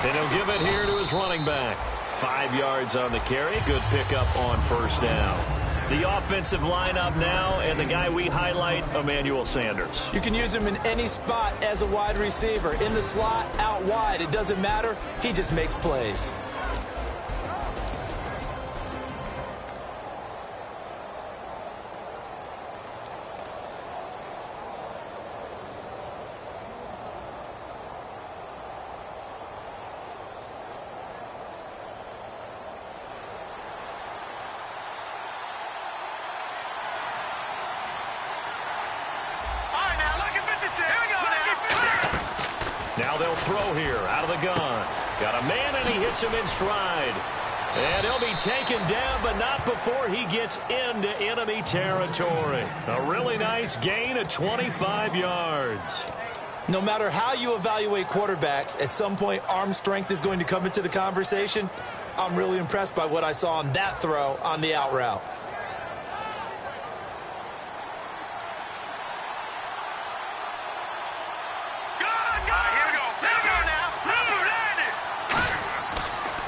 And he'll give it here to his running back. 5 yards on the carry. Good pickup on first down. The offensive lineup now, and the guy we highlight, Emmanuel Sanders. You can use him in any spot as a wide receiver. In the slot, out wide, it doesn't matter. He just makes plays. Now they'll throw here out of the gun. Got a man, and he hits him in stride. And he'll be taken down, but not before he gets into enemy territory. A really nice gain of 25 yards. No matter how you evaluate quarterbacks, at some point arm strength is going to come into the conversation. I'm really impressed by what I saw on that throw on the out route.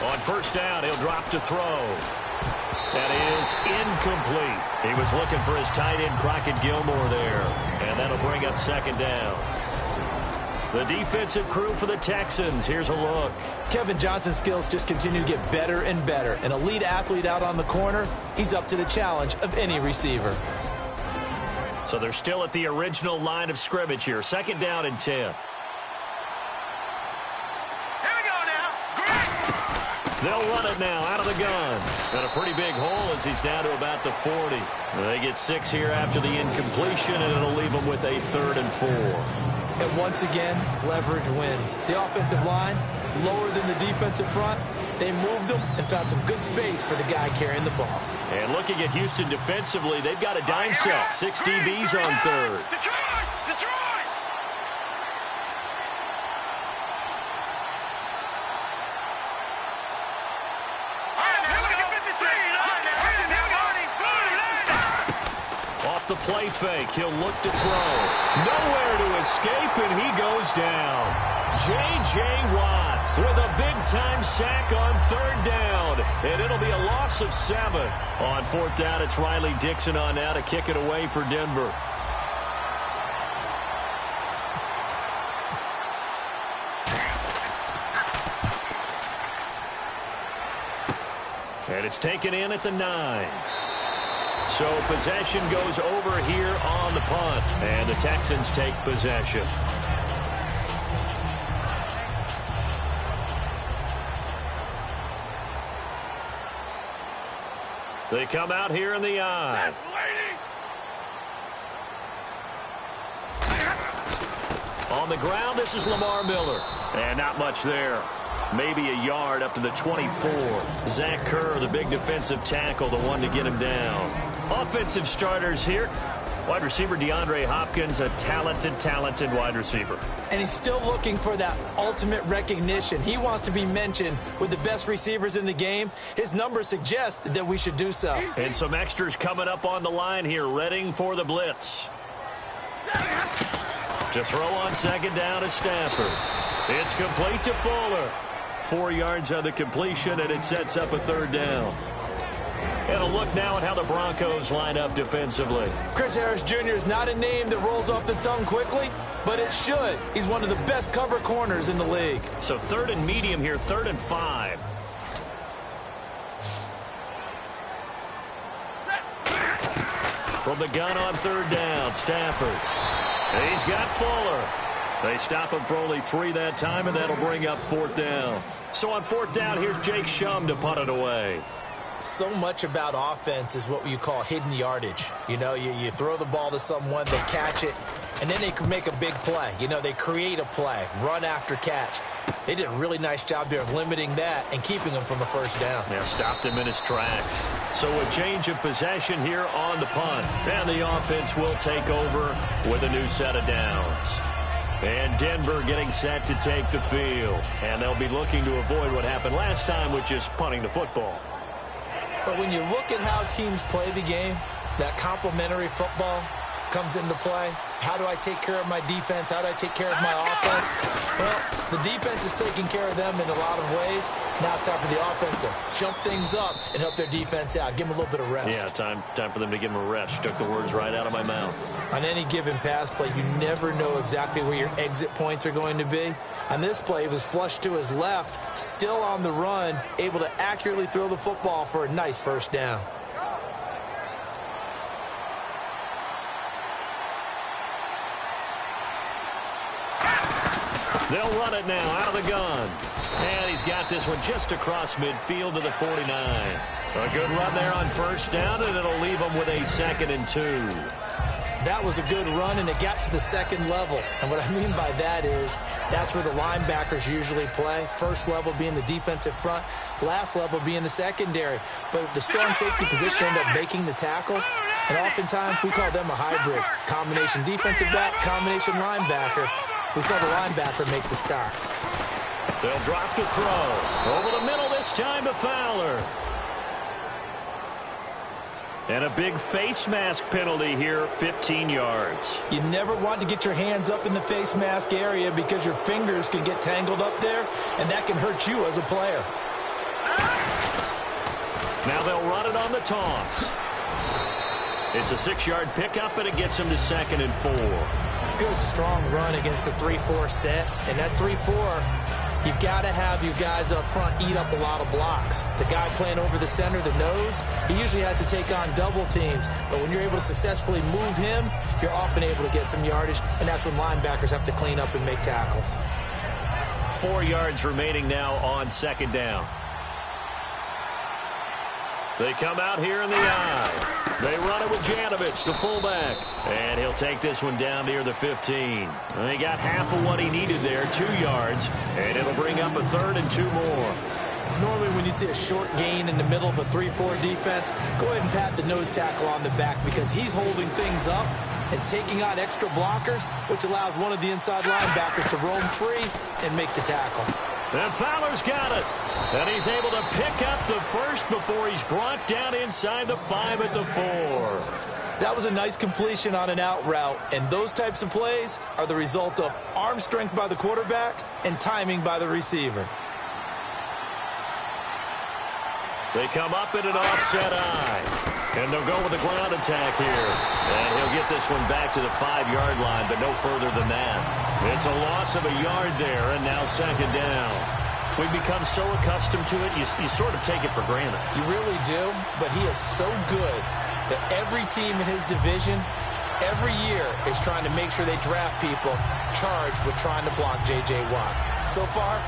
On first down, he'll drop to throw. That is incomplete. He was looking for his tight end, Crockett Gilmore, there. And that'll bring up second down. The defensive crew for the Texans. Here's a look. Kevin Johnson's skills just continue to get better and better. An elite athlete out on the corner. He's up to the challenge of any receiver. So they're still at the original line of scrimmage here. Second down and 10. They'll run it now out of the gun. And a pretty big hole as he's down to about the 40. They get 6 here after the incompletion, and it'll leave them with a 3rd and 4. And once again, leverage wins. The offensive line, lower than the defensive front. They moved them and found some good space for the guy carrying the ball. And looking at Houston defensively, they've got a dime set. 6 DBs on third. Detroit! Off the play fake, he'll look to throw. Nowhere to escape, and he goes down. J.J. Watt with a big-time sack on 3rd down, and it'll be a loss of 7. On 4th down, it's Riley Dixon on now to kick it away for Denver. And it's taken in at the 9. So possession goes over here on the punt, and the Texans take possession. They come out here in the eye. On the ground, this is Lamar Miller. And not much there. Maybe a yard up to the 24. Zach Kerr, the big defensive tackle, the one to get him down. Offensive starters here. Wide receiver DeAndre Hopkins, a talented wide receiver. And he's still looking for that ultimate recognition. He wants to be mentioned with the best receivers in the game. His numbers suggest that we should do so. And some extras coming up on the line here, readying for the blitz. To throw on second down is Stafford. It's complete to Fuller. 4 yards on the completion, and it sets up a 3rd down. And a look now at how the Broncos line up defensively. Chris Harris Jr. is not a name that rolls off the tongue quickly, but it should. He's one of the best cover corners in the league. So 3rd and medium here, 3rd and 5. From the gun on 3rd down, Stafford. He's got Fuller. They stop him for only 3 that time, and that'll bring up 4th down. So on 4th down, here's Jake Shum to punt it away. So much about offense is what you call hidden yardage. You know, you throw the ball to someone, they catch it, and then they can make a big play. You know, they create a play, run after catch. They did a really nice job there of limiting that and keeping him from a 1st down. Yeah, stopped him in his tracks. So a change of possession here on the punt. And the offense will take over with a new set of downs. And Denver getting set to take the field. And they'll be looking to avoid what happened last time, which is punting the football. But when you look at how teams play the game, that complementary football comes into play. How do I take care of my defense? How do I take care of my offense? Well, the defense is taking care of them in a lot of ways. Now it's time for the offense to jump things up and help their defense out. Give them a little bit of rest. Yeah, time for them to give them a rest. You took the words right out of my mouth. On any given pass play, you never know exactly where your exit points are going to be. On this play, he was flushed to his left, still on the run, able to accurately throw the football for a nice first down. They'll run it now out of the gun. And he's got this one just across midfield to the 49. A good run there on first down, and it'll leave them with a 2nd and 2. That was a good run, and it got to the second level. And what I mean by that is that's where the linebackers usually play. First level being the defensive front, last level being the secondary. But the strong safety position ended up making the tackle. And oftentimes we call them a hybrid. Combination defensive back, combination linebacker. We saw the linebacker make the stop. They'll drop to throw. Over the middle this time to Fowler. And a big face mask penalty here, 15 yards. You never want to get your hands up in the face mask area because your fingers can get tangled up there, and that can hurt you as a player. Now they'll run it on the toss. It's a 6-yard pickup, and it gets them to 2nd and 4. Good, strong run against the 3-4 set. And that 3-4, you've got to have you guys up front eat up a lot of blocks. The guy playing over the center, the nose, he usually has to take on double teams. But when you're able to successfully move him, you're often able to get some yardage, and that's when linebackers have to clean up and make tackles. 4 yards remaining now on 2nd down. They come out here in the eye. They run it with Janovich, the fullback. And he'll take this one down near the 15. And he got half of what he needed there, 2 yards. And it'll bring up a 3rd and 2 more. Normally when you see a short gain in the middle of a 3-4 defense, go ahead and pat the nose tackle on the back because he's holding things up and taking on extra blockers, which allows one of the inside linebackers to roam free and make the tackle. And Fowler's got it. And he's able to pick up the first before he's brought down inside the 5 at the 4. That was a nice completion on an out route, and those types of plays are the result of arm strength by the quarterback and timing by the receiver. They come up in an offset eye. And they'll go with the ground attack here. And he'll get this one back to the 5-yard line, but no further than that. It's a loss of a yard there, and now 2nd down. We've become so accustomed to it, you sort of take it for granted. You really do, but he is so good that every team in his division, every year, is trying to make sure they draft people charged with trying to block J.J. Watt. So far,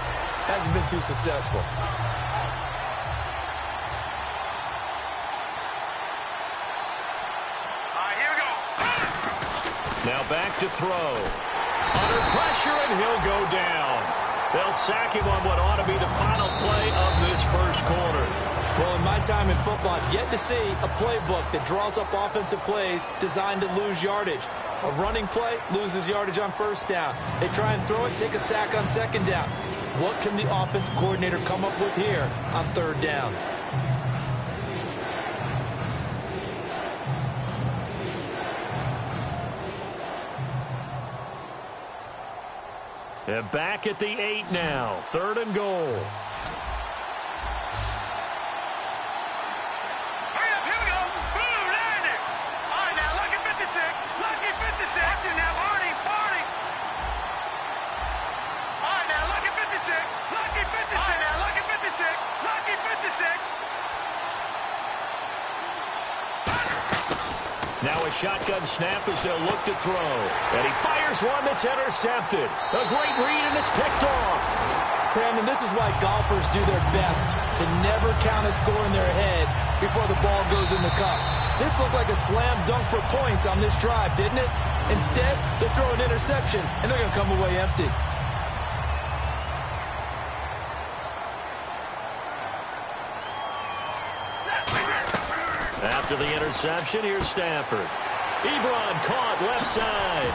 hasn't been too successful. Now back to throw. Under pressure, and he'll go down. They'll sack him on what ought to be the final play of this first quarter. Well, in my time in football, I've yet to see a playbook that draws up offensive plays designed to lose yardage. A running play loses yardage on first down. They try and throw it, take a sack on 2nd down. What can the offensive coordinator come up with here on 3rd down? And back at the 8 now. 3rd and goal. Hurry up, here we go. Boom, there it is. All right, now, lucky 56. Lucky 56. Watch it now, party. All right, now, lucky 56. Lucky 56. All right, now, lucky 56. Lucky 56. Now a shotgun snap as they'll look to throw. And he fires one that's intercepted. A great read, and it's picked off. Brandon, this is why golfers do their best to never count a score in their head before the ball goes in the cup. This looked like a slam dunk for points on this drive, didn't it? Instead, they throw an interception, and they're going to come away empty. After the interception, here's Stafford. Ebron caught left side.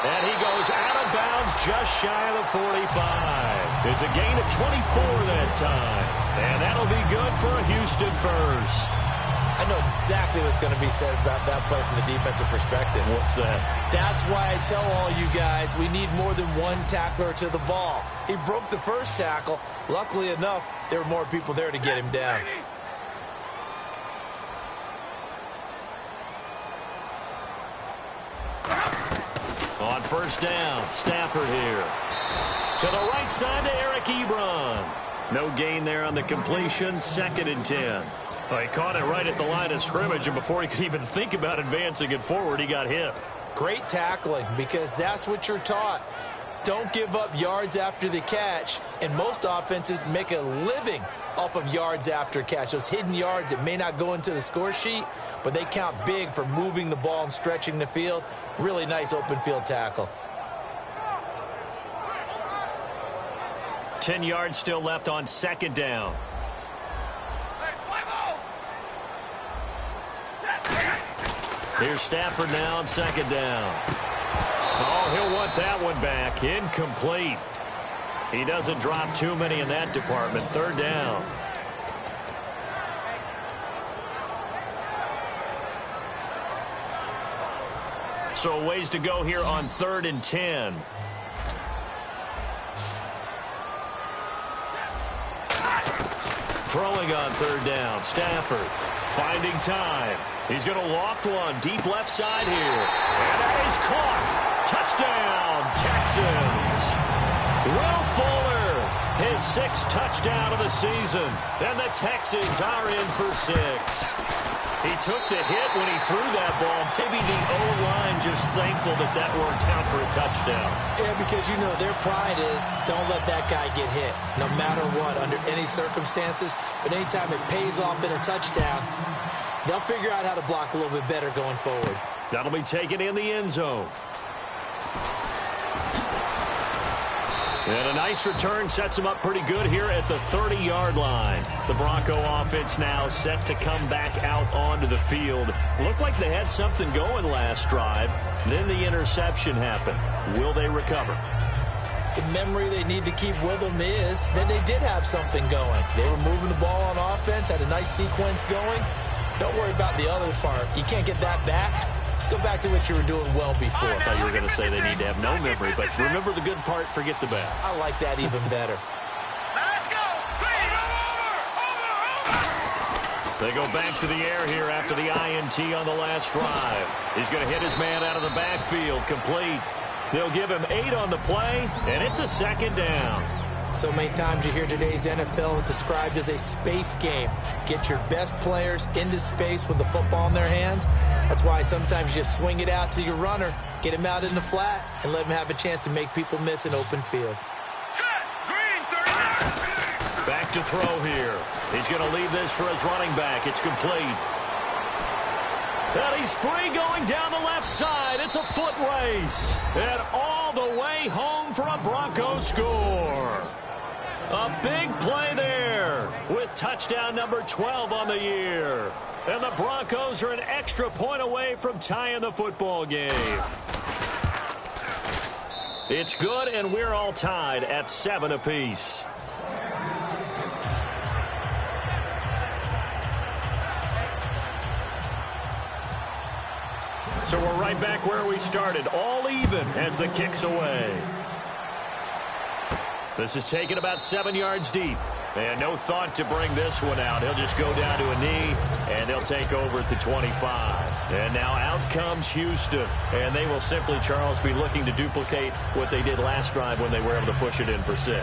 And he goes out of bounds just shy of the 45. It's a gain of 24 that time. And that'll be good for a Houston first. I know exactly what's going to be said about that play from the defensive perspective. What's that? That's why I tell all you guys we need more than one tackler to the ball. He broke the first tackle. Luckily enough, there were more people there to get him down. On first down, Stafford here. To the right side to Eric Ebron. No gain there on the completion, 2nd and 10. Well, he caught it right at the line of scrimmage, and before he could even think about advancing it forward, he got hit. Great tackling, because that's what you're taught. Don't give up yards after the catch, and most offenses make a living off of yards after catch. Those hidden yards that may not go into the score sheet, but they count big for moving the ball and stretching the field. Really nice open field tackle. 10 yards still left on 2nd down. Here's Stafford now on 2nd down. Oh, he'll want that one back. Incomplete. He doesn't drop too many in that department. 3rd down. So ways to go here on 3rd and 10. Throwing on 3rd down. Stafford finding time. He's going to loft one deep left side here. And that is caught. Touchdown, Texans. Will Fuller, his 6th touchdown of the season. And the Texans are in for 6. He took the hit when he threw that ball. Maybe the O-line just thankful that that worked out for a touchdown. Yeah, because, you know, their pride is don't let that guy get hit, no matter what, under any circumstances. But anytime it pays off in a touchdown, they'll figure out how to block a little bit better going forward. That'll be taken in the end zone. And a nice return sets him up pretty good here at the 30-yard line. The Bronco offense now set to come back out onto the field. Looked like they had something going last drive. Then the interception happened. Will they recover? The memory they need to keep with them is that they did have something going. They were moving the ball on offense, had a nice sequence going. Don't worry about the other part. You can't get that back. Let's go back to what you were doing well before. I thought you were going to say they need to have no memory, but remember the good part, forget the bad. I like that even better. Let's go! Over! They go back to the air here after the INT on the last drive. He's going to hit his man out of the backfield, complete. They'll give him 8 on the play, and it's a 2nd down. So many times you hear today's NFL described as a space game. Get your best players into space with the football in their hands. That's why sometimes you just swing it out to your runner, get him out in the flat, and let him have a chance to make people miss an open field. Set! Green, 39! Back to throw here. He's going to leave this for his running back. It's complete. And he's free going down the left side. It's a foot race. And all the way home for a Broncos score. A big play there with touchdown number 12 on the year. And the Broncos are an extra point away from tying the football game. It's good, and we're all tied at 7 apiece. So we're right back where we started, all even as the kick's away. This is taken about 7 yards deep. And no thought to bring this one out. He'll just go down to a knee, and they'll take over at the 25. And now out comes Houston. And they will simply, Charles, be looking to duplicate what they did last drive when they were able to push it in for 6.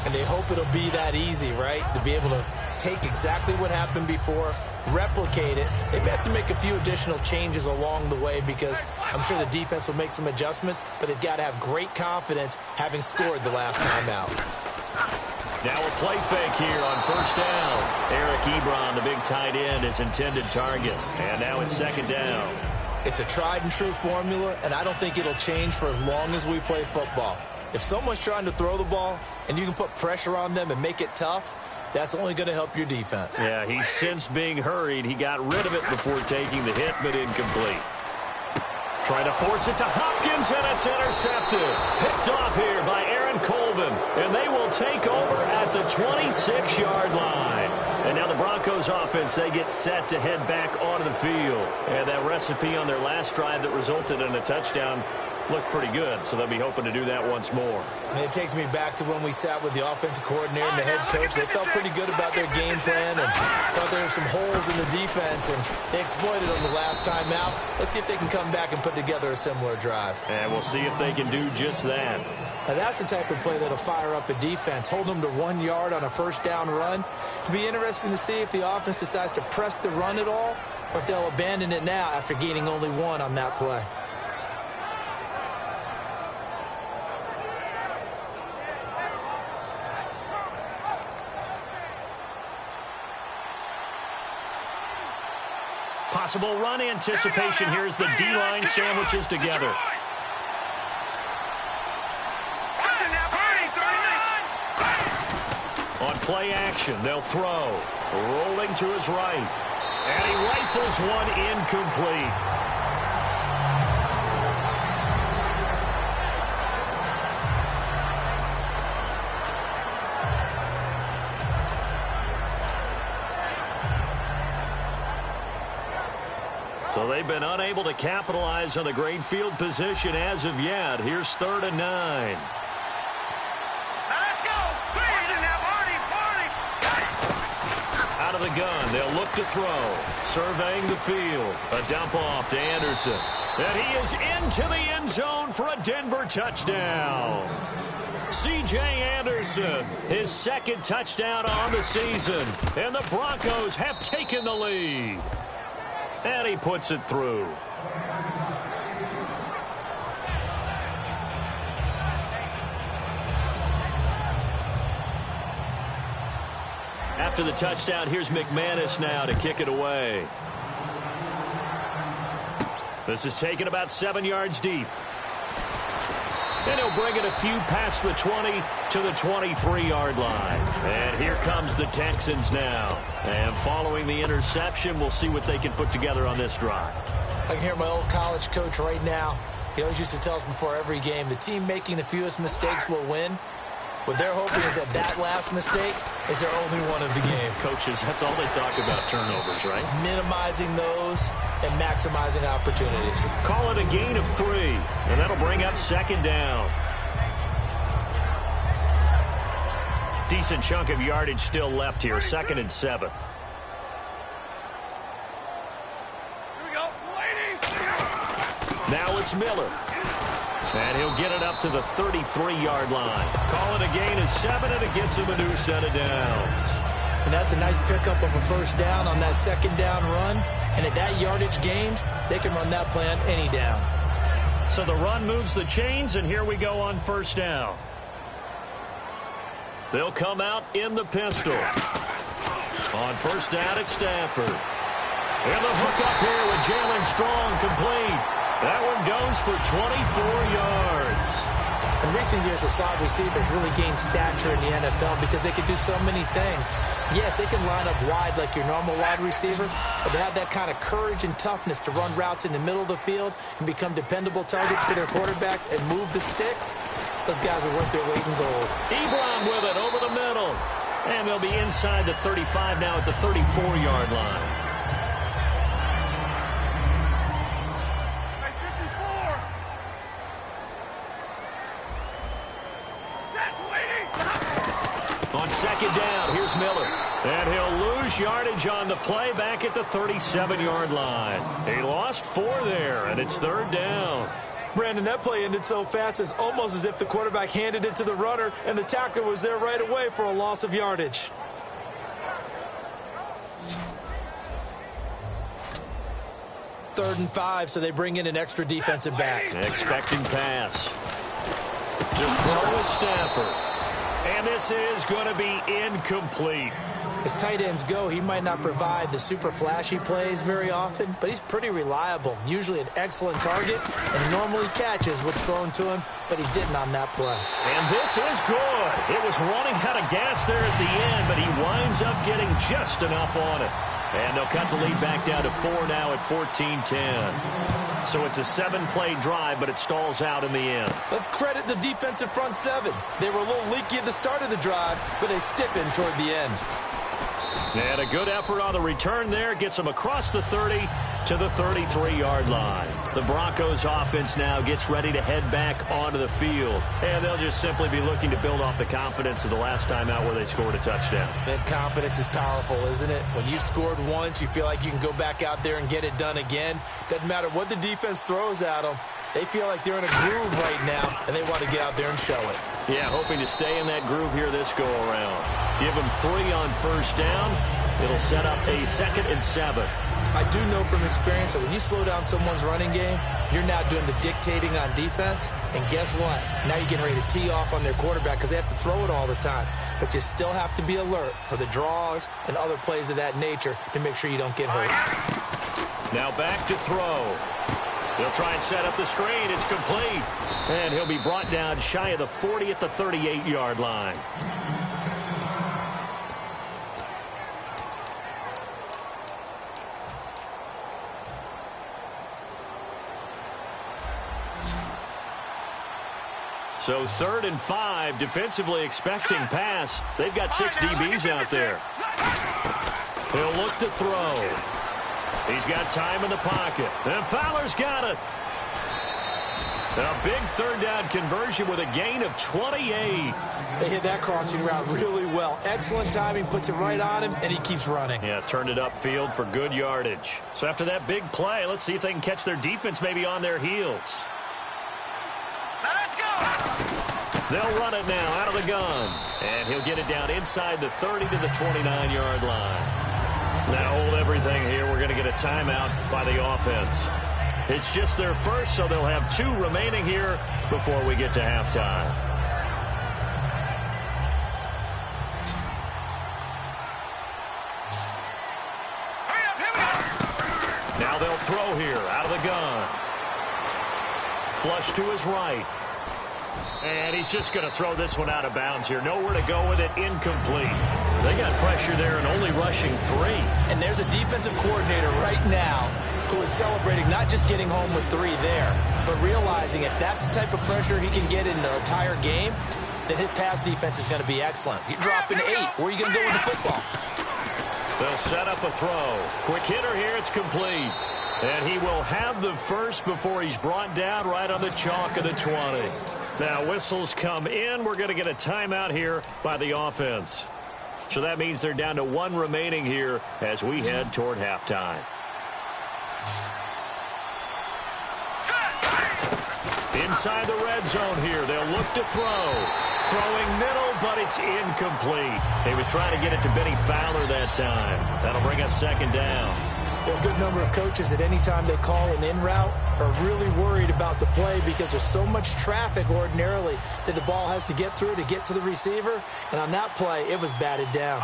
And they hope it'll be that easy, right? To be able to take exactly what happened before, replicate it. They may have to make a few additional changes along the way because I'm sure the defense will make some adjustments, but they've got to have great confidence having scored the last time out. Now a play fake here on first down. Eric Ebron, the big tight end, is intended target. And now it's 2nd down. It's a tried and true formula, and I don't think it'll change for as long as we play football. If someone's trying to throw the ball and you can put pressure on them and make it tough, that's only going to help your defense. Yeah, he's since being hurried. He got rid of it before taking the hit, but incomplete. Trying to force it to Hopkins, and it's intercepted. Picked off here by Aaron Colvin, and they will take over at the 26-yard line. And now the Broncos Broncos offense, they get set to head back onto the field. And that recipe on their last drive that resulted in a touchdown looked pretty good, so they'll be hoping to do that once more. And it takes me back to when we sat with the offensive coordinator and the head coach. They felt pretty good about their game plan and thought there were some holes in the defense, and they exploited them the last time out. Let's see if they can come back and put together a similar drive. And we'll see if they can do just that. Now, that's the type of play that'll fire up a defense, hold them to 1 yard on a first down run. It'll be interesting to see if the offense decides to press the run at all, or if they'll abandon it now after gaining only 1 on that play. Possible run anticipation. Here's the D-line sandwiches together. On play action, they'll throw. Rolling to his right. And he rifles one incomplete. So they've been unable to capitalize on the great field position as of yet. Here's 3rd and 9. Now let's go. Out of the gun, they'll look to throw. Surveying the field. A dump off to Anderson. And he is into the end zone for a Denver touchdown. C.J. Anderson, his 2nd touchdown on the season. And the Broncos have taken the lead. And he puts it through. After the touchdown, here's McManus now to kick it away. This is taken about 7 yards deep. And he'll bring it a few past the 20 to the 23-yard line. And here comes the Texans now. And following the interception, we'll see what they can put together on this drive. I can hear my old college coach right now. He always used to tell us before every game, the team making the fewest mistakes will win. What they're hoping is that last mistake is their only one of the game. Coaches, that's all they talk about, turnovers, right? Minimizing those and maximizing opportunities. Call it a gain of 3, and that'll bring up 2nd down. Decent chunk of yardage still left here, 2nd and 7. Here we go. Now it's Miller. And he'll get it up to the 33-yard line. Call it a gain of 7, and it gets him a new set of downs. And that's a nice pickup of a first down on that 2nd down run. And at that yardage gained, they can run that play on any down. So the run moves the chains, and here we go on 1st down. They'll come out in the pistol. On 1st down, it's Stafford. And the hook up here with Jalen Strong complete. That one goes for 24 yards. In recent years, the slot receivers really gained stature in the NFL because they can do so many things. Yes, they can line up wide like your normal wide receiver, but to have that kind of courage and toughness to run routes in the middle of the field and become dependable targets for their quarterbacks and move the sticks, those guys are worth their weight in gold. Ebron with it over the middle. And they'll be inside the 35 now at the 34-yard line. On 2nd down, here's Miller. And he'll lose yardage on the play back at the 37-yard line. He lost 4 there, and it's 3rd down. Brandon, that play ended so fast, it's almost as if the quarterback handed it to the runner, and the tackler was there right away for a loss of yardage. Third and 5, so they bring in an extra defensive back. Expecting pass. To throw with Stafford. And this is going to be incomplete. As tight ends go, he might not provide the super flashy plays very often, but he's pretty reliable, usually an excellent target, and he normally catches what's thrown to him, but he didn't on that play. And this is good. It was running out of gas there at the end, but he winds up getting just enough on it. And they'll cut the lead back down to 4 now at 14-10. So it's a 7-play drive, but it stalls out in the end. Let's credit the defensive front 7. They were a little leaky at the start of the drive, but they stiffened toward the end. And a good effort on the return there. Gets them across the 30 to the 33-yard line. The Broncos offense now gets ready to head back onto the field. And they'll just simply be looking to build off the confidence of the last time out where they scored a touchdown. That confidence is powerful, isn't it? When you scored once, you feel like you can go back out there and get it done again. Doesn't matter what the defense throws at them. They feel like they're in a groove right now, and they want to get out there and show it. Yeah, hoping to stay in that groove here this go-around. Give them 3 on first down. It'll set up a 2nd and 7. I do know from experience that when you slow down someone's running game, you're now doing the dictating on defense. And guess what? Now you're getting ready to tee off on their quarterback because they have to throw it all the time. But you still have to be alert for the draws and other plays of that nature to make sure you don't get hurt. Now back to throw. He'll try and set up the screen. It's complete. And he'll be brought down shy of the 40 at the 38-yard line. So 3rd and 5, defensively expecting pass. They've got 6 DBs out there. He'll look to throw. He's got time in the pocket. And Fowler's got it. A big 3rd down conversion with a gain of 28. They hit that crossing route really well. Excellent timing, puts it right on him, and he keeps running. Yeah, turned it upfield for good yardage. So after that big play, let's see if they can catch their defense maybe on their heels. Let's go! They'll run it now out of the gun. And he'll get it down inside the 30 to the 29-yard line. Now hold everything here. We're going to get a timeout by the offense. It's just their first, so they'll have 2 remaining here before we get to halftime. Now they'll throw here out of the gun. Flush to his right. And he's just going to throw this one out of bounds here. Nowhere to go with it. Incomplete. They got pressure there and only rushing 3. And there's a defensive coordinator right now who is celebrating not just getting home with 3 there, but realizing if that's the type of pressure he can get in the entire game, then his pass defense is going to be excellent. You're dropping 8. Where are you going to go with the football? They'll set up a throw. Quick hitter here. It's complete. And he will have the first before he's brought down right on the chalk of the 20. Now whistles come in. We're going to get a timeout here by the offense. So that means they're down to 1 remaining here as we head toward halftime. Inside the red zone here. They'll look to throw. Throwing middle, but it's incomplete. He was trying to get it to Benny Fowler that time. That'll bring up 2nd down. There are a good number of coaches that any time they call an in route are really worried about the play because there's so much traffic ordinarily that the ball has to get through to get to the receiver. And on that play, it was batted down.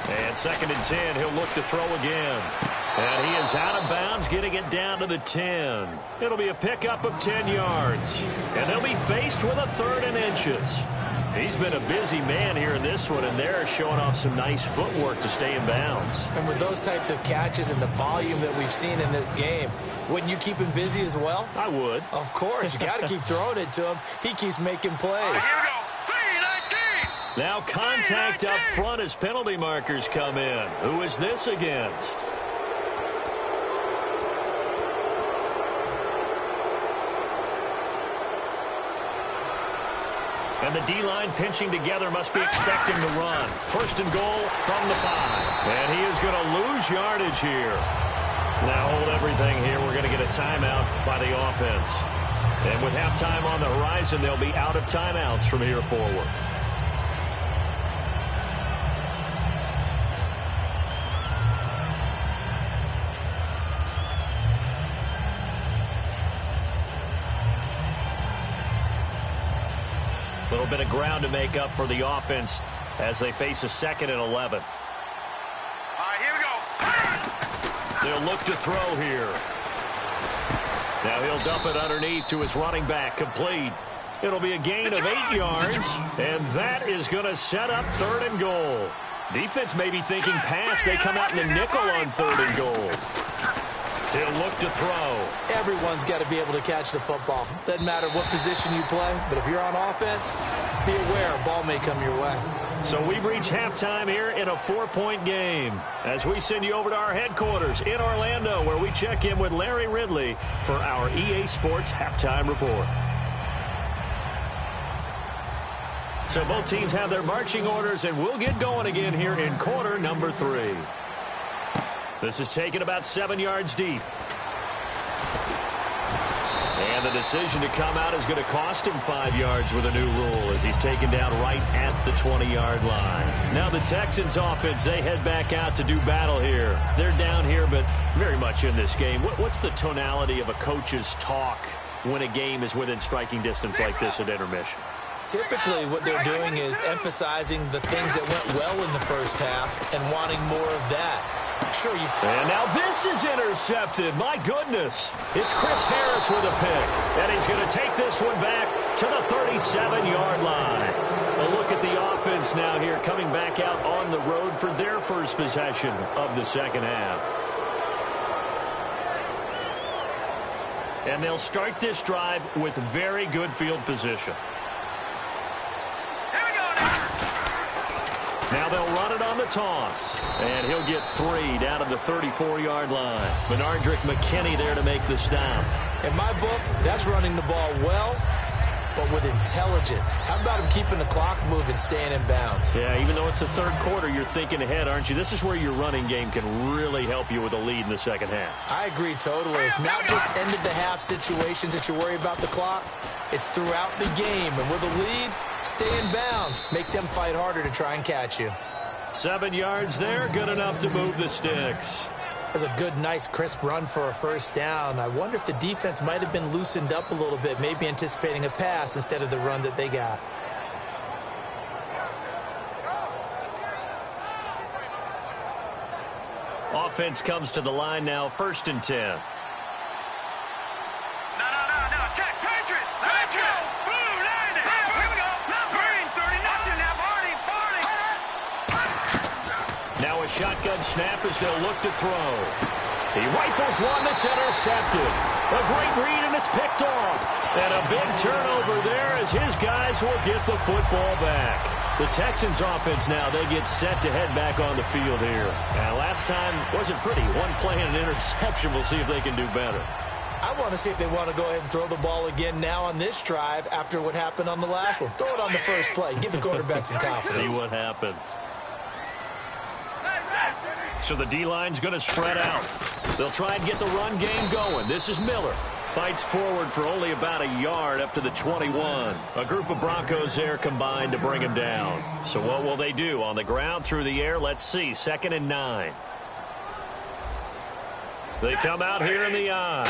And 2nd and 10, he'll look to throw again. And he is out of bounds, getting it down to the 10. It'll be a pickup of 10 yards. And they'll be faced with a 3rd and inches. He's been a busy man here in this one, and they're showing off some nice footwork to stay in bounds. And with those types of catches and the volume that we've seen in this game, wouldn't you keep him busy as well? I would. Of course. You got to keep throwing it to him. He keeps making plays. Here we go. 3-19. Now contact up front as penalty markers come in. Who is this against? And the D-line pinching together, must be expecting to run. 1st and goal from the 5. And he is going to lose yardage here. Now hold everything here. We're going to get a timeout by the offense. And with halftime on the horizon, they'll be out of timeouts from here forward. A little bit of ground to make up for the offense as they face a 2nd and 11. All right, here we go. They'll look to throw here. Now he'll dump it underneath to his running back, complete. It'll be a gain of 8 yards, and that is going to set up 3rd and goal. Defense may be thinking pass. They come out in the nickel on 3rd and goal. He'll look to throw. Everyone's got to be able to catch the football. Doesn't matter what position you play, but if you're on offense, be aware a ball may come your way. So we've reached halftime here in a 4-point game as we send you over to our headquarters in Orlando, where we check in with Larry Ridley for our EA Sports Halftime Report. So both teams have their marching orders, and we'll get going again here in quarter number 3. This is taken about 7 yards deep. And the decision to come out is going to cost him 5 yards with a new rule as he's taken down right at the 20-yard line. Now the Texans offense, they head back out to do battle here. They're down here, but very much in this game. What's the tonality of a coach's talk when a game is within striking distance like this at intermission? Typically, what they're doing is emphasizing the things that went well in the first half and wanting more of that. Sure, And now this is intercepted. My goodness. It's Chris Harris with a pick. And he's going to take this one back to the 37-yard line. A look at the offense now here coming back out on the road for their first possession of the second half. And they'll start this drive with very good field position. Now they'll run it on the toss. And he'll get 3 down to the 34-yard line. Benardrick McKinney there to make the stop. In my book, that's running the ball well, but with intelligence. How about him keeping the clock moving, staying in bounds? Yeah, even though it's the third quarter, you're thinking ahead, aren't you? This is where your running game can really help you with a lead in the second half. I agree totally. It's not just end-of-the-half situations that you worry about the clock. It's throughout the game. And with a lead, stay in bounds. Make them fight harder to try and catch you. 7 yards there, good enough to move the sticks. That's a good, nice, crisp run for a first down. I wonder if the defense might have been loosened up a little bit, maybe anticipating a pass instead of the run that they got. Offense comes to the line now, 1st and 10. Check, Patriots. Let's go. Boom, land it. Here we go. Green, 30, nothing now. Barney. Now a shotgun snap as they'll look to throw. He rifles one that's intercepted. A great read, and it's picked off. And a big turnover there as his guys will get the football back. The Texans offense now, they get set to head back on the field here. And last time wasn't pretty. One play and an interception. We'll see if they can do better. I want to see if they want to go ahead and throw the ball again now on this drive after what happened on the last one. Throw it on the first play. Give the quarterback some confidence. See what happens. So the D-line's going to spread out. They'll try and get the run game going. This is Miller. Fights forward for only about a yard up to the 21. A group of Broncos there combined to bring him down. So what will they do? On the ground, through the air? Let's see. 2nd and 9. They come out here in the eye.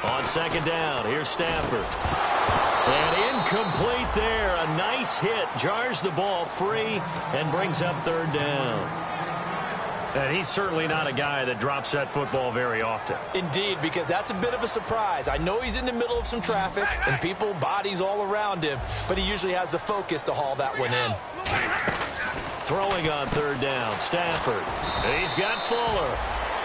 On 2nd down, here's Stafford. And incomplete there. A nice hit. Jars the ball free and brings up 3rd down. And he's certainly not a guy that drops that football very often. Indeed, because that's a bit of a surprise. I know he's in the middle of some traffic and people, bodies all around him, but he usually has the focus to haul that one in. Throwing on 3rd down, Stafford. He's got Fuller.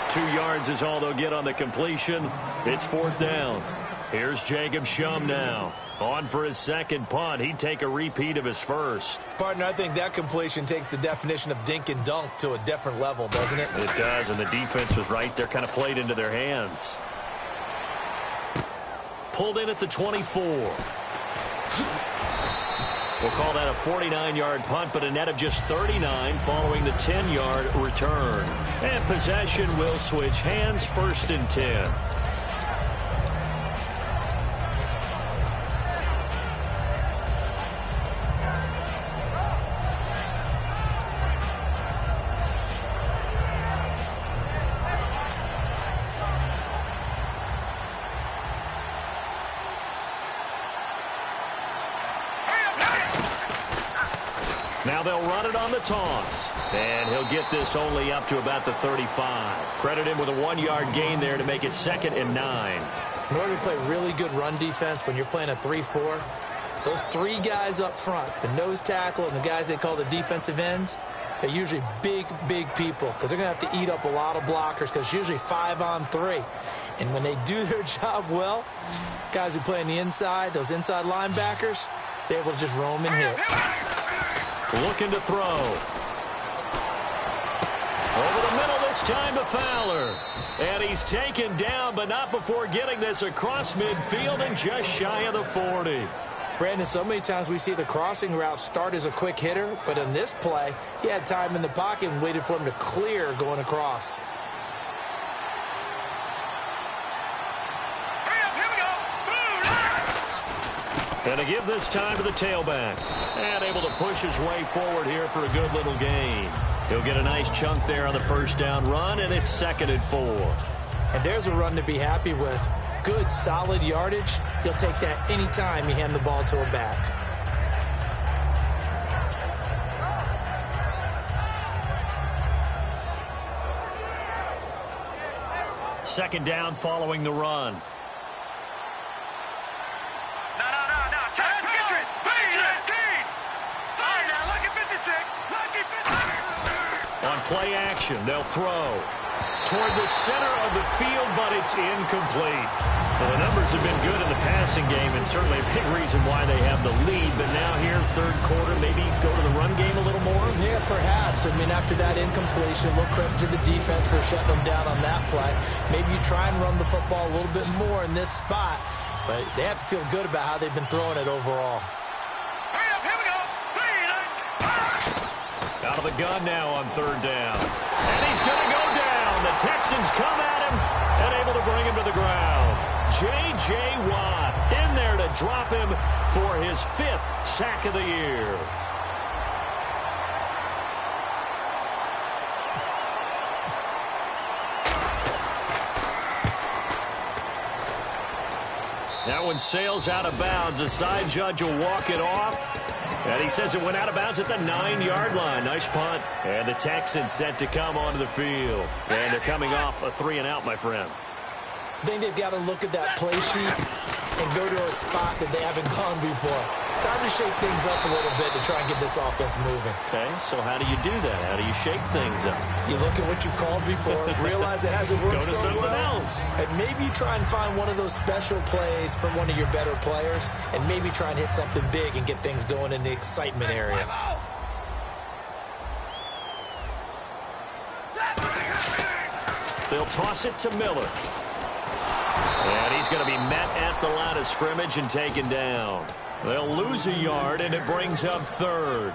2 yards is all they'll get on the completion. It's 4th down. Here's Jacob Shum now. On for his 2nd punt. He'd take a repeat of his first. Partner, I think that completion takes the definition of dink and dunk to a different level, doesn't it? It does, and the defense was right there, kind of played into their hands. Pulled in at the 24. We'll call that a 49-yard punt, but a net of just 39 following the 10-yard return. And possession will switch hands, 1st and 10. Now they'll run it on the toss. And he'll get this only up to about the 35. Credit him with a 1-yard gain there to make it 2nd and 9. In order to play really good run defense when you're playing a 3-4, Those three guys up front, the nose tackle and the guys they call the defensive ends, they're usually big, big people because they're going to have to eat up a lot of blockers because it's usually 5-on-3. And when they do their job well, guys who play on the inside, those inside linebackers, they're able to just roam and hit. Looking to throw. Over the middle this time to Fowler. And he's taken down, but not before getting this across midfield and just shy of the 40. Brandon, so many times we see the crossing route start as a quick hitter, but in this play, he had time in the pocket and waited for him to clear going across. And to give this time to the tailback. And able to push his way forward here for a good little gain. He'll get a nice chunk there on the first down run, and it's 2nd and 4. And there's a run to be happy with. Good, solid yardage. He'll take that anytime you hand the ball to a back. Second down following the run. On play action, they'll throw toward the center of the field, but it's incomplete. Well, the numbers have been good in the passing game, and certainly a big reason why they have the lead. But now here, third quarter, maybe go to the run game a little more? Yeah, perhaps. I mean, after that incompletion, a little credit to the defense for shutting them down on that play. Maybe you try and run the football a little bit more in this spot, but they have to feel good about how they've been throwing it overall. Out of the gun now on third down. And he's going to go down. The Texans come at him and able to bring him to the ground. J.J. Watt in there to drop him for his 5th sack of the year. That one sails out of bounds. The side judge will walk it off. And he says it went out of bounds at the 9-yard line. Nice punt. And the Texans set to come onto the field. And they're coming off a 3-and-out, my friend. I think they've got to look at that play sheet and go to a spot that they haven't gone before. It's time to shake things up a little bit to try and get this offense moving. Okay, so how do you do that? How do you shake things up? You look at what you've called before, realize it hasn't worked Go to so something well, else. and maybe try and find one of those special plays from one of your better players, and maybe try and hit something big and get things going in the excitement area. They'll toss it to Miller. And he's going to be met at the line of scrimmage and taken down. They'll lose a yard, and it brings up third.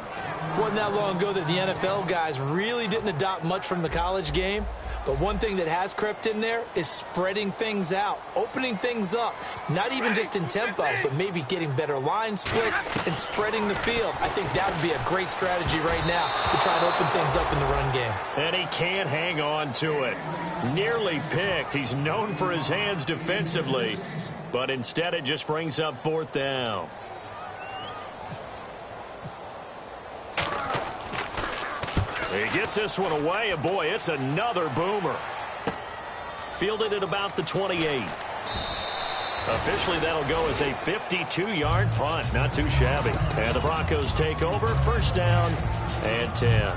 Wasn't that long ago that the NFL guys really didn't adopt much from the college game. But one thing that has crept in there is spreading things out, opening things up, not even just in tempo, but maybe getting better line splits and spreading the field. I think that would be a great strategy right now to try and open things up in the run game. And he can't hang on to it. Nearly picked. He's known for his hands defensively, but instead it just brings up 4th down. He gets this one away, and boy, it's another boomer. Fielded at about the 28. Officially, that'll go as a 52-yard punt. Not too shabby. And the Broncos take over. First down and 10.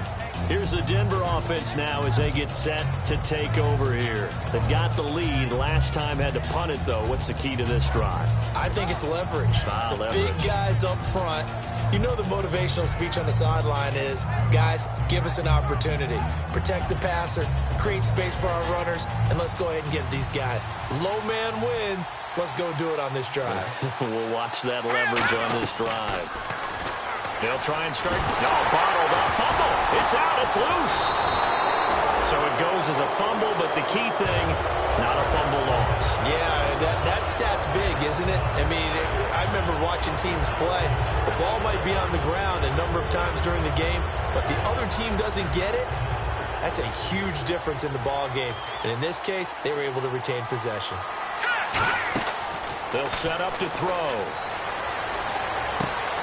Here's the Denver offense now as they get set to take over here. They've got the lead. Last time had to punt it, though. What's the key to this drive? I think it's leverage. Leverage. Big guys up front. You know the motivational speech on the sideline is, guys, give us an opportunity. Protect the passer, create space for our runners, and let's go ahead and get these guys. Low man wins. Let's go do it on this drive. We'll watch that leverage on this drive. They'll try and start. No, bottled up. Fumble. It's out. It's loose. So it goes as a fumble, but the key thing, not a fumble loss. Yeah, that stat's big, isn't it? I mean, I remember watching teams play. The ball might be on the ground a number of times during the game, but the other team doesn't get it. That's a huge difference in the ball game. And in this case, they were able to retain possession. They'll set up to throw.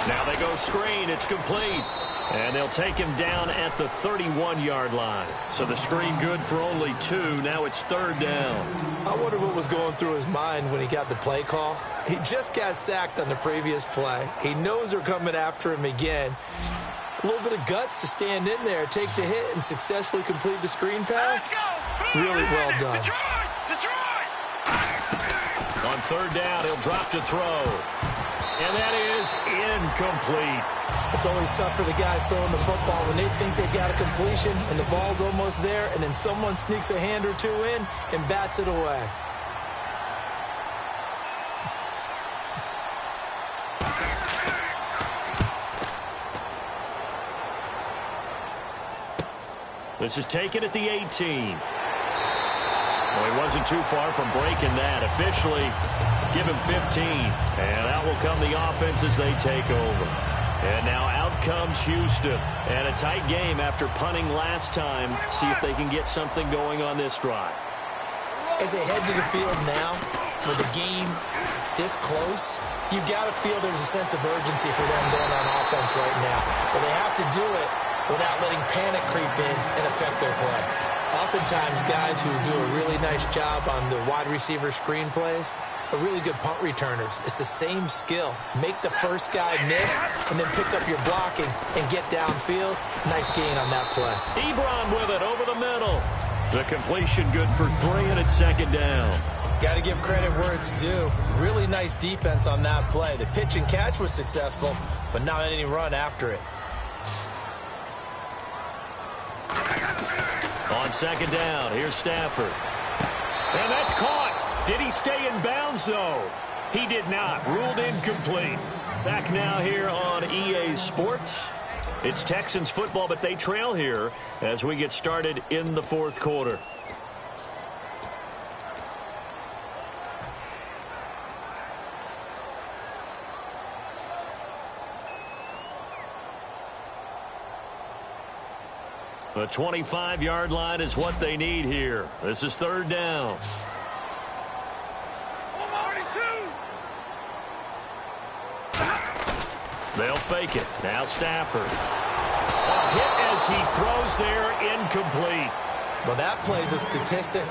Now they go screen. It's complete. And they'll take him down at the 31-yard line. So the screen good for only 2. Now it's 3rd down. I wonder what was going through his mind when he got the play call. He just got sacked on the previous play. He knows they're coming after him again. A little bit of guts to stand in there, take the hit, and successfully complete the screen pass. Really well done. On 3rd down, he'll drop to throw. And that is incomplete. It's always tough for the guys throwing the football when they think they got a completion and the ball's almost there, and then someone sneaks a hand or two in and bats it away. This is taken at the 18. Well, he wasn't too far from breaking that. Officially, give him 15. And out will come the offense as they take over. And now out comes Houston. And a tight game after punting last time. See if they can get something going on this drive. As they head to the field now, with the game this close, you've got to feel there's a sense of urgency for them going on offense right now. But they have to do it without letting panic creep in and affect their play. Oftentimes, guys who do a really nice job on the wide receiver screen plays are really good punt returners. It's the same skill. Make the first guy miss and then pick up your blocking and get downfield. Nice gain on that play. Ebron with it over the middle. The completion good for 3, and it's 2nd down. Got to give credit where it's due. Really nice defense on that play. The pitch and catch was successful, but not any run after it. On 2nd down, here's Stafford. And that's caught. Did he stay in bounds, though? He did not. Ruled incomplete. Back now here on EA Sports. It's Texans football, but they trail here as we get started in the 4th quarter. The 25-yard line is what they need here. This is 3rd down. They'll fake it. Now Stafford. A hit as he throws there, incomplete. Well, that plays a statistic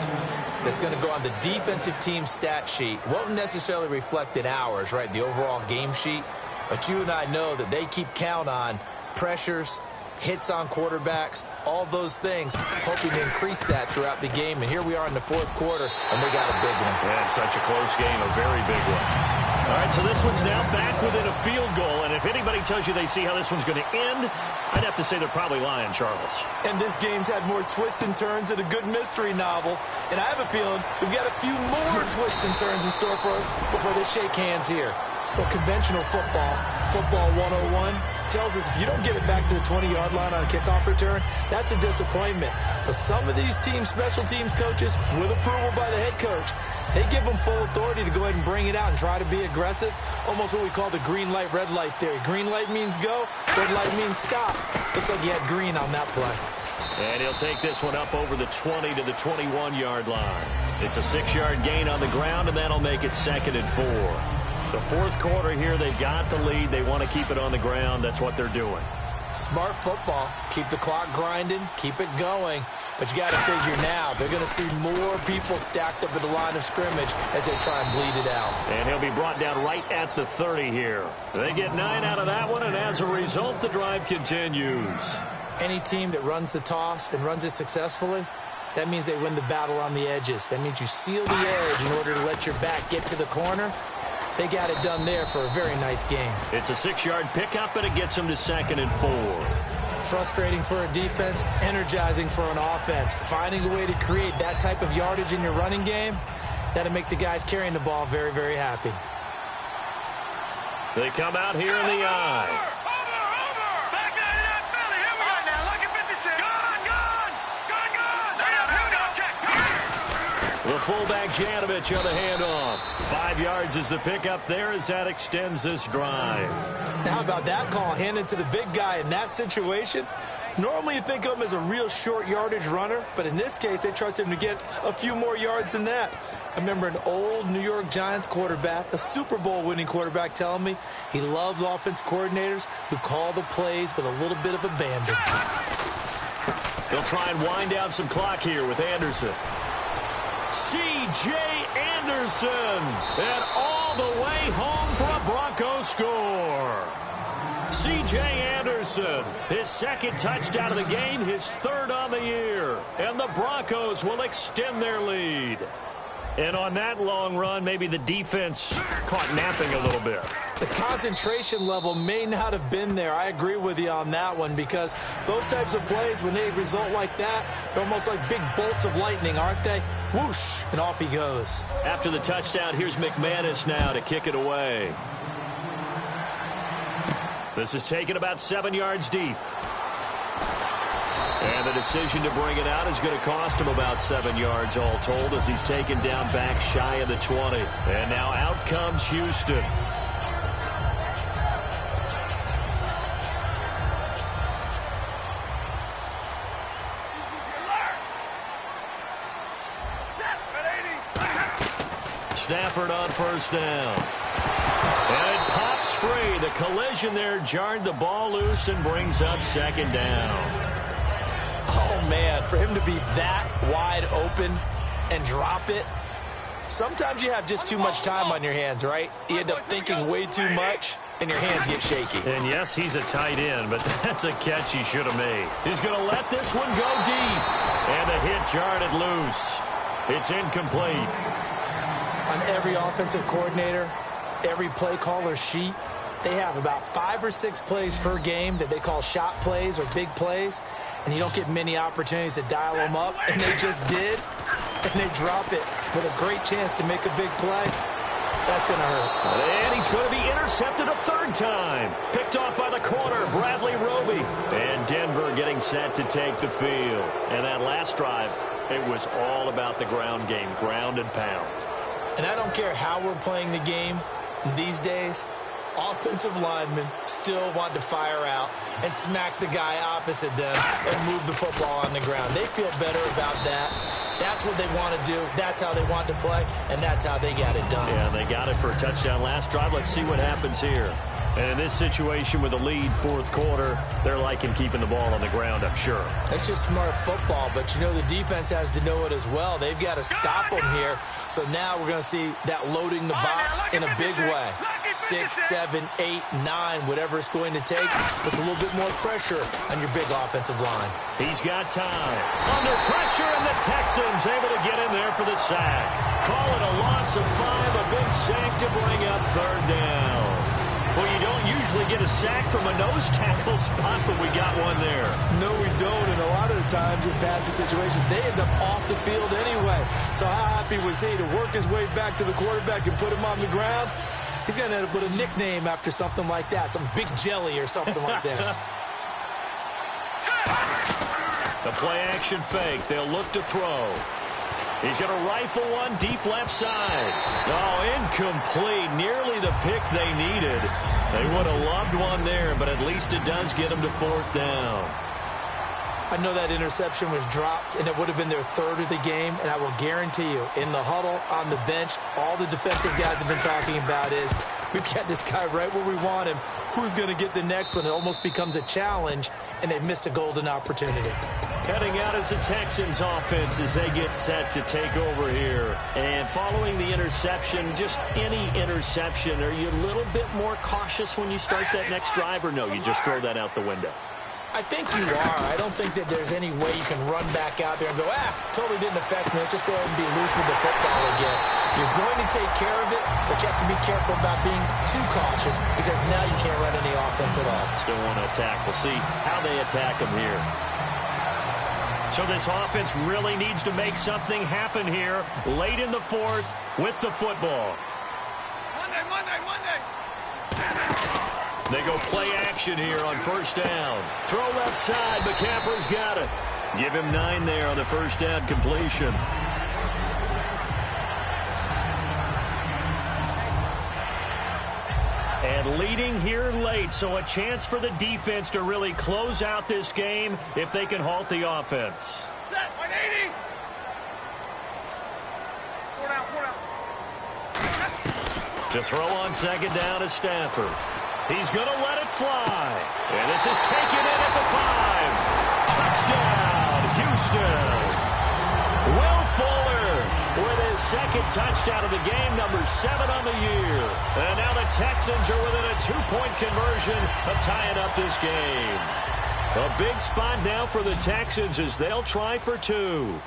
that's going to go on the defensive team stat sheet. Won't necessarily reflect in ours, right, the overall game sheet. But you and I know that they keep count on pressures, hits on quarterbacks, all those things, hoping to increase that throughout the game. And here we are in the 4th quarter, and they got a big one. Yeah, it's such a close game, a very big one. All right, so this one's now back within a field goal, and if anybody tells you they see how this one's going to end, I'd have to say they're probably lying, Charles. And this game's had more twists and turns than a good mystery novel. And I have a feeling we've got a few more twists and turns in store for us before they shake hands here. Well, conventional football 101, tells us if you don't get it back to the 20-yard line on a kickoff return, that's a disappointment. But some of these special teams coaches, with approval by the head coach, they give them full authority to go ahead and bring it out and try to be aggressive. Almost what we call the green light, red light theory. Green light means go, red light means stop. Looks like he had green on that play. And he'll take this one up over the 20 to the 21-yard line. It's a 6-yard gain on the ground, and that'll make it 2nd and 4. The 4th quarter here, they've got the lead. They want to keep it on the ground. That's what they're doing. Smart football. Keep the clock grinding. Keep it going. But you got to figure now, they're going to see more people stacked up at the line of scrimmage as they try and bleed it out. And he'll be brought down right at the 30 here. They get 9 out of that one, and as a result, the drive continues. Any team that runs the toss and runs it successfully, that means they win the battle on the edges. That means you seal the edge in order to let your back get to the corner. They got it done there for a very nice game. It's a 6-yard pickup, and it gets them to 2nd and 4. Frustrating for a defense, energizing for an offense. Finding a way to create that type of yardage in your running game, that'll make the guys carrying the ball very, very happy. They come out here in the eye. The fullback Janovich on the handoff. 5 yards is the pickup there as that extends this drive. Now, how about that call handed to the big guy in that situation? Normally you think of him as a real short yardage runner, but in this case they trust him to get a few more yards than that. I remember an old New York Giants quarterback, a Super Bowl winning quarterback, telling me he loves offense coordinators who call the plays with a little bit of abandon. They'll try and wind down some clock here with Anderson. C.J. Anderson, and all the way home for a Broncos score. C.J. Anderson, his second touchdown of the game, his third on the year. And the Broncos will extend their lead. And on that long run, maybe the defense caught napping a little bit. The concentration level may not have been there. I agree with you on that one, because those types of plays, when they result like that, they're almost like big bolts of lightning, aren't they? Whoosh, and off he goes. After the touchdown, here's McManus now to kick it away. This is taken about 7 yards deep. And the decision to bring it out is going to cost him about 7 yards all told, as he's taken down back shy of the 20. And now out comes Houston. Stafford on first down. And it pops free. The collision there jarred the ball loose and brings up second down. Oh, man, for him to be that wide open and drop it. Sometimes you have just too much time on your hands, right? You end up thinking way too much, and your hands get shaky. And yes, he's a tight end, but that's a catch he should have made. He's going to let this one go deep. And the hit jarred it loose. It's incomplete. On every offensive coordinator, every play caller sheet, they have about 5 or 6 plays per game that they call shot plays or big plays, and you don't get many opportunities to dial them up, and they just did, and they drop it with a great chance to make a big play. That's going to hurt. And he's going to be intercepted a third time. Picked off by the corner, Bradley Roby. And Denver getting set to take the field. And that last drive, it was all about the ground game, ground and pound. And I don't care how we're playing the game these days, offensive linemen still want to fire out and smack the guy opposite them and move the football on the ground. They feel better about that. That's what they want to do. That's how they want to play, and that's how they got it done. Yeah, they got it for a touchdown last drive. Let's see what happens here. And in this situation with a lead fourth quarter, they're liking keeping the ball on the ground, I'm sure. It's just smart football, but you know the defense has to know it as well. They've got to stop them here. So now we're going to see that loading the box in a big way. 6, 7, 8, 9, whatever it's going to take, puts a little bit more pressure on your big offensive line. He's got time. Under pressure, and the Texans able to get in there for the sack. Call it a loss of 5, a big sack to bring up third down. Well, you don't usually get a sack from a nose tackle spot, but we got one there. No, we don't, and a lot of the times in passing situations, they end up off the field anyway. So how happy was he to work his way back to the quarterback and put him on the ground? He's going to end up with a nickname after something like that, some Big Jelly or something like that. The play-action fake. They'll look to throw. He's going to rifle one deep left side. Oh, incomplete. Nearly the pick they needed. They would have loved one there, but at least it does get them to fourth down. I know that interception was dropped, and it would have been their third of the game, and I will guarantee you, in the huddle, on the bench, all the defensive guys have been talking about is, we've got this guy right where we want him. Who's going to get the next one? It almost becomes a challenge, and they've missed a golden opportunity. Heading out as the Texans offense as they get set to take over here. And following the interception, just any interception, are you a little bit more cautious when you start that next drive, or no, you just throw that out the window? I think you are. I don't think that there's any way you can run back out there and go, totally didn't affect me. Let's just go ahead and be loose with the football again. You're going to take care of it, but you have to be careful about being too cautious, because now you can't run any offense at all. Still want to attack. We'll see how they attack them here. So this offense really needs to make something happen here late in the fourth with the football. Monday. They go play action here on first down. Throw left side. McCaffrey's got it. Give him 9 there on the first down completion. And leading here late, so a chance for the defense to really close out this game if they can halt the offense. Set, 180. Four down. To throw on second down is Stafford. He's going to let it fly. And this is taken in at the 5. Touchdown, Houston. Will Fuller with his second touchdown of the game, number 7 on the year. And now the Texans are within a 2-point conversion of tying up this game. A big spot now for the Texans as they'll try for 2.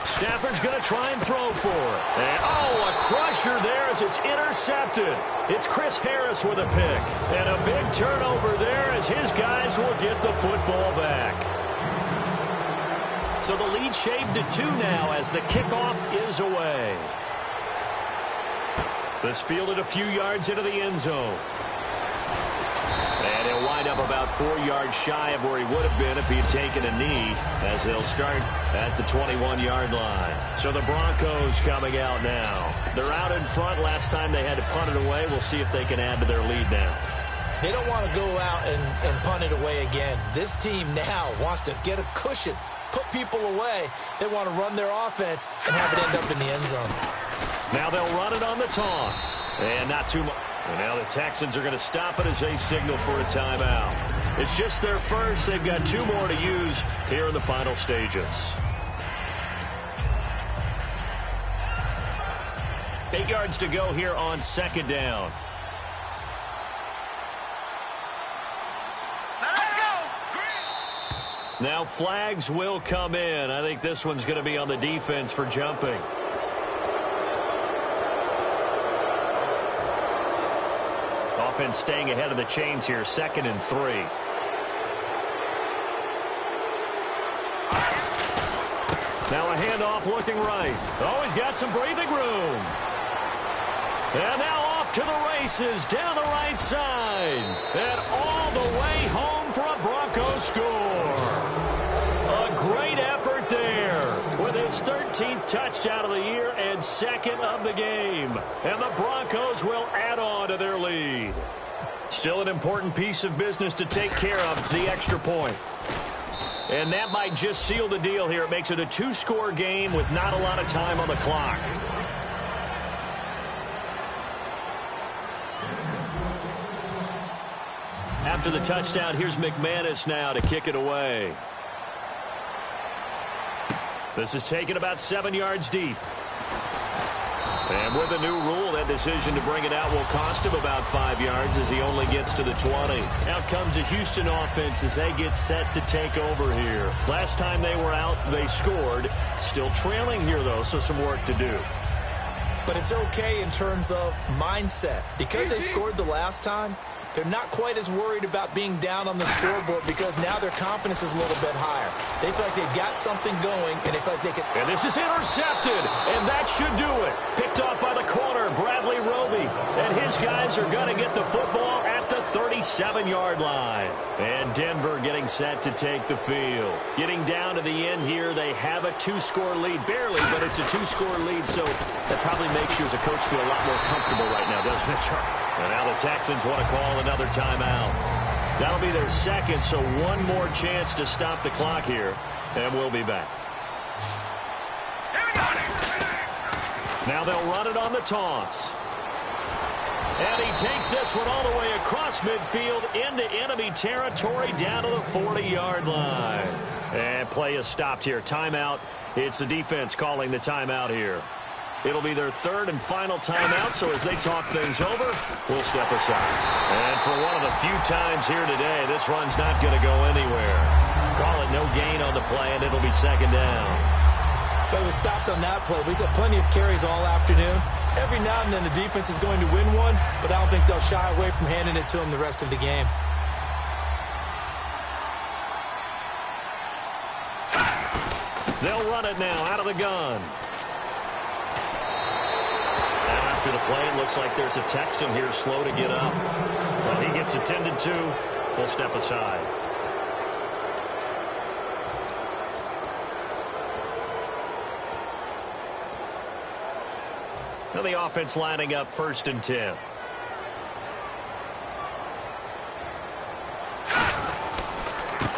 Stafford's going to try and throw for it. And, a crusher there as it's intercepted. It's Chris Harris with a pick. And a big turnover there as his guys will get the football back. So the lead shaved to 2 now as the kickoff is away. This fielded a few yards into the end zone. And he'll wind up about 4 yards shy of where he would have been if he had taken a knee, as they'll start at the 21-yard line. So the Broncos coming out now. They're out in front. Last time they had to punt it away. We'll see if they can add to their lead now. They don't want to go out and punt it away again. This team now wants to get a cushion, put people away. They want to run their offense and have it end up in the end zone. Now they'll run it on the toss. And not too much. And now the Texans are going to stop it as they signal for a timeout. It's just their first. They've got 2 more to use here in the final stages. 8 yards to go here on second down. Let's go. Now flags will come in. I think this one's going to be on the defense for jumping. Offense staying ahead of the chains here, 2nd and 3. Now a handoff looking right. Oh, he's got some breathing room. And now off to the races down the right side. And all the way home for a Broncos score. A great effort there with his 13th touchdown of the year and 2nd of the game. And the Broncos will add on to their lead. Still an important piece of business to take care of, the extra point. And that might just seal the deal here. It makes it a 2-score game with not a lot of time on the clock. After the touchdown, here's McManus now to kick it away. This is taken about 7 yards deep. And with the new rule, that decision to bring it out will cost him about 5 yards as he only gets to the 20. Out comes the Houston offense as they get set to take over here. Last time they were out, they scored. Still trailing here, though, so some work to do. But it's okay in terms of mindset. Because they scored the last time, they're not quite as worried about being down on the scoreboard because now their confidence is a little bit higher. They feel like they've got something going, and they feel like they can... And this is intercepted, and that should do it. Picked off by the corner, Bradley Roby. And his guys are going to get the football at the 37-yard line. And Denver getting set to take the field. Getting down to the end here, they have a 2-score lead. Barely, but it's a 2-score lead, so that probably makes you as a coach feel a lot more comfortable right now, doesn't it, Charlie? And now the Texans want to call another timeout. That'll be their 2nd, so one more chance to stop the clock here, and we'll be back. Now they'll run it on the toss. And he takes this one all the way across midfield into enemy territory down to the 40-yard line. And play is stopped here. Timeout. It's the defense calling the timeout here. It'll be their 3rd and final timeout, so as they talk things over, we'll step aside. And for one of the few times here today, this run's not going to go anywhere. Call it no gain on the play, and it'll be 2nd down. But it was stopped on that play. We've had plenty of carries all afternoon. Every now and then the defense is going to win one, but I don't think they'll shy away from handing it to them the rest of the game. They'll run it now out of the gun. After the play, it looks like there's a Texan here slow to get up. Well, he gets attended to. We'll step aside. Now the offense lining up 1st and 10.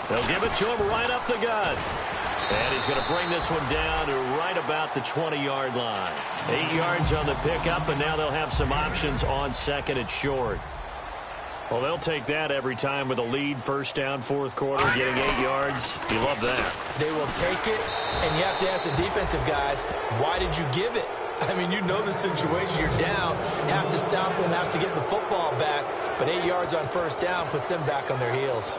They'll give it to him right up the gut. And he's going to bring this one down to right about the 20-yard line. 8 yards on the pickup, and now they'll have some options on 2nd and short. Well, they'll take that every time with a lead, 1st down, 4th quarter, getting 8 yards. You love that. They will take it, and you have to ask the defensive guys, why did you give it? I mean, you know the situation. You're down, have to stop them, have to get the football back. But 8 yards on 1st down puts them back on their heels.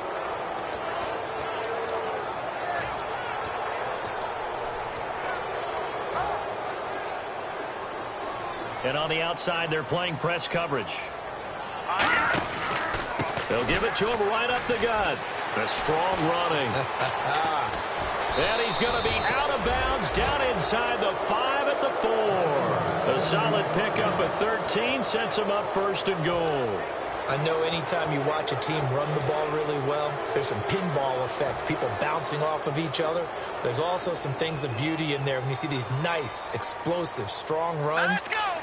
And on the outside, they're playing press coverage. They'll give it to him right up the gut. A strong running. And he's going to be out of bounds down inside the 5 at the 4. A solid pickup at 13 sets him up 1st and goal. I know anytime you watch a team run the ball really well, there's some pinball effect, people bouncing off of each other. There's also some things of beauty in there when you see these nice, explosive, strong runs.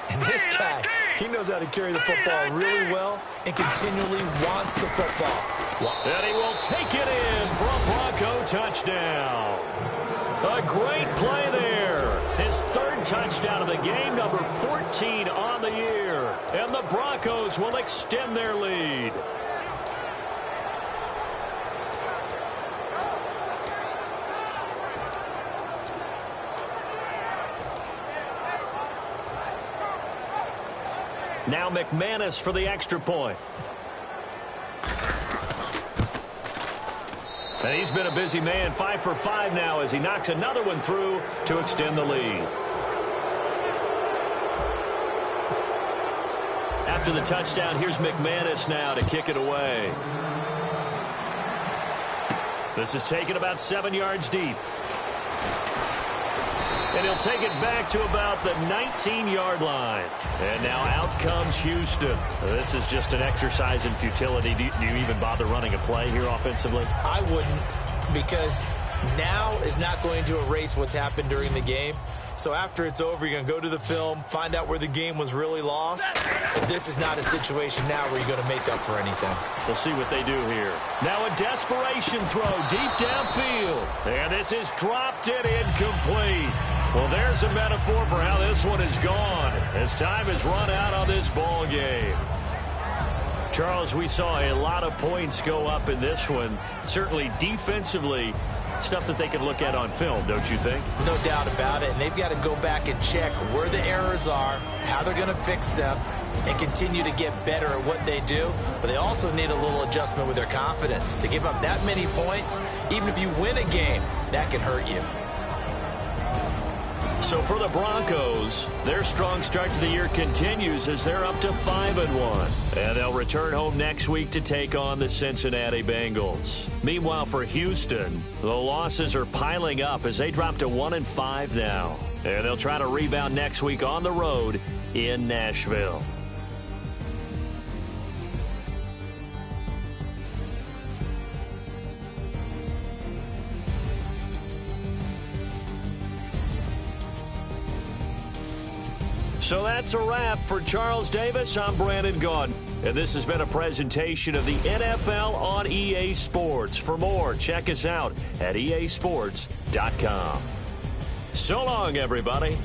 And this guy, he knows how to carry the football really well and continually wants the football. And he will take it in for a Bronco touchdown. A great play there. His 3rd touchdown of the game, number 14 on the year. And the Broncos will extend their lead. Now McManus for the extra point. And he's been a busy man, 5 for 5 now as he knocks another one through to extend the lead. After the touchdown, here's McManus now to kick it away. This is taken about 7 yards deep. And he'll take it back to about the 19-yard line. And now out comes Houston. This is just an exercise in futility. Do you even bother running a play here offensively? I wouldn't, because now is not going to erase what's happened during the game. So after it's over, you're going to go to the film, find out where the game was really lost. But this is not a situation now where you're going to make up for anything. We'll see what they do here. Now a desperation throw deep downfield. And this is dropped and incomplete. Well, there's a metaphor for how this one is gone as time has run out on this ball game. Charles, we saw a lot of points go up in this one. Certainly defensively, stuff that they can look at on film, don't you think? No doubt about it. And they've got to go back and check where the errors are, how they're going to fix them, and continue to get better at what they do. But they also need a little adjustment with their confidence. To give up that many points, even if you win a game, that can hurt you. So for the Broncos, their strong start to the year continues as they're up to 5-1. And they'll return home next week to take on the Cincinnati Bengals. Meanwhile, for Houston, the losses are piling up as they drop to 1-5 now. And they'll try to rebound next week on the road in Nashville. So that's a wrap for Charles Davis. I'm Brandon Gaudin, and this has been a presentation of the NFL on EA Sports. For more, check us out at easports.com. So long, everybody.